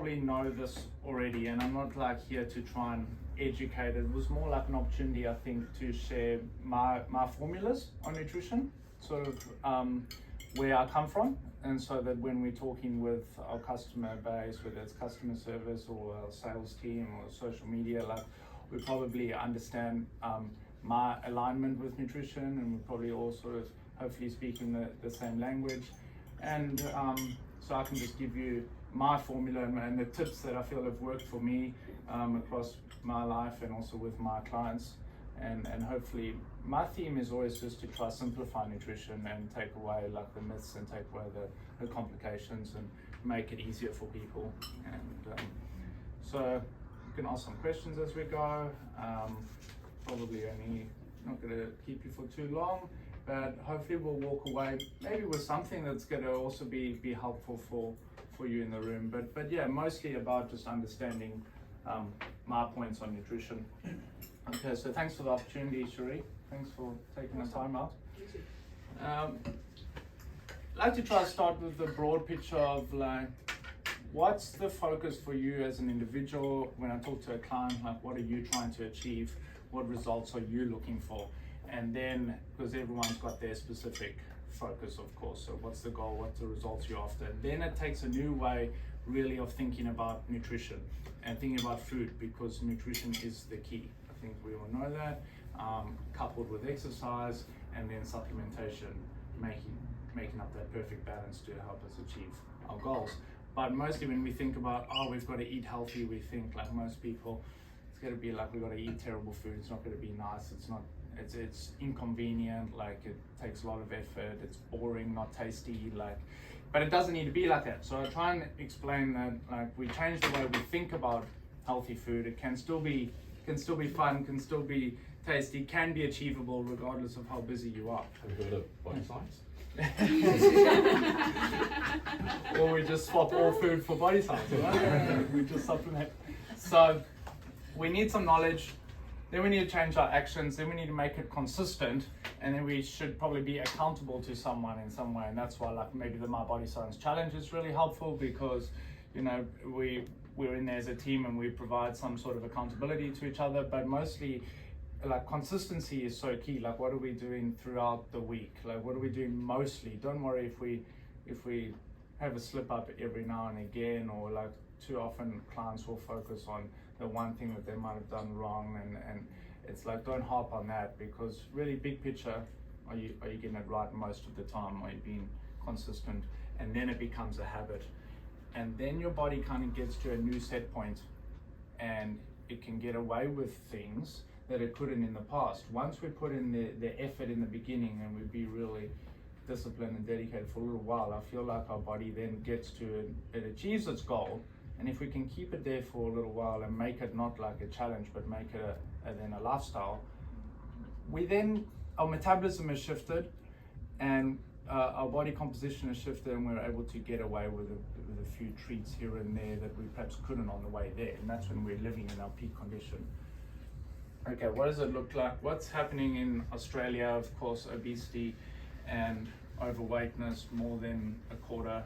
probably know this already, and I'm not like here to try and educate. It was more like an opportunity, I think, to share my formulas on nutrition, sort of where I come from, and so that when we're talking with our customer base, whether it's customer service or our sales team or social media, like we probably understand my alignment with nutrition, and we probably all sort of hopefully speaking the same language, and so I can just give you my formula and the tips that I feel have worked for me across my life and also with my clients, and hopefully my theme is always just to try simplify nutrition and take away like the myths and take away the complications and make it easier for people. And so you can ask some questions as we go. Probably only not going to keep you for too long, but hopefully we'll walk away maybe with something that's going to also be helpful for you in the room. But yeah, mostly about just understanding my points on nutrition. Okay, so thanks for the opportunity, Cherie. Thanks for taking the time out. I'd like to try to start with the broad picture of like, what's the focus for you as an individual? When I talk to a client, like what are you trying to achieve? What results are you looking for? And then, because everyone's got their specific focus, of course, so what's the goal, what's the results you're after? Then it takes a new way really of thinking about nutrition and thinking about food, because nutrition is the key. I think we all know that, coupled with exercise and then supplementation, making up that perfect balance to help us achieve our goals. But mostly when we think about, oh, we've got to eat healthy, we think like most people, it's going to be like we've got to eat terrible food, it's not going to be nice, it's inconvenient, like it takes a lot of effort, it's boring, not tasty, like, but it doesn't need to be like that. So I try and explain that like we change the way we think about healthy food. It can still be fun, can still be tasty, can be achievable regardless of how busy you are. Have you heard of Bodyscience? Or we just swap all food for Bodyscience, right? We just supplement. So we need some knowledge, then we need to change our actions, then we need to make it consistent, and then we should probably be accountable to someone in some way. And that's why like maybe the My Bodyscience Challenge is really helpful, because you know we're in there as a team and we provide some sort of accountability to each other, but mostly like consistency is so key. Like what are we doing throughout the week? Like what are we doing mostly? Don't worry if we have a slip up every now and again, or like too often clients will focus on the one thing that they might have done wrong, and it's like don't harp on that, because really big picture, are you getting it right most of the time? Are you being consistent? And then it becomes a habit, and then your body kind of gets to a new set point and it can get away with things that it couldn't in the past. Once we put in the effort in the beginning and we be really disciplined and dedicated for a little while, I feel like our body then gets to, it achieves its goal. And if we can keep it there for a little while and make it not like a challenge, but make it then a lifestyle, our metabolism has shifted and our body composition has shifted, and we're able to get away with a few treats here and there that we perhaps couldn't on the way there. And that's when we're living in our peak condition. Okay, what does it look like? What's happening in Australia? Of course, obesity and overweightness, more than a quarter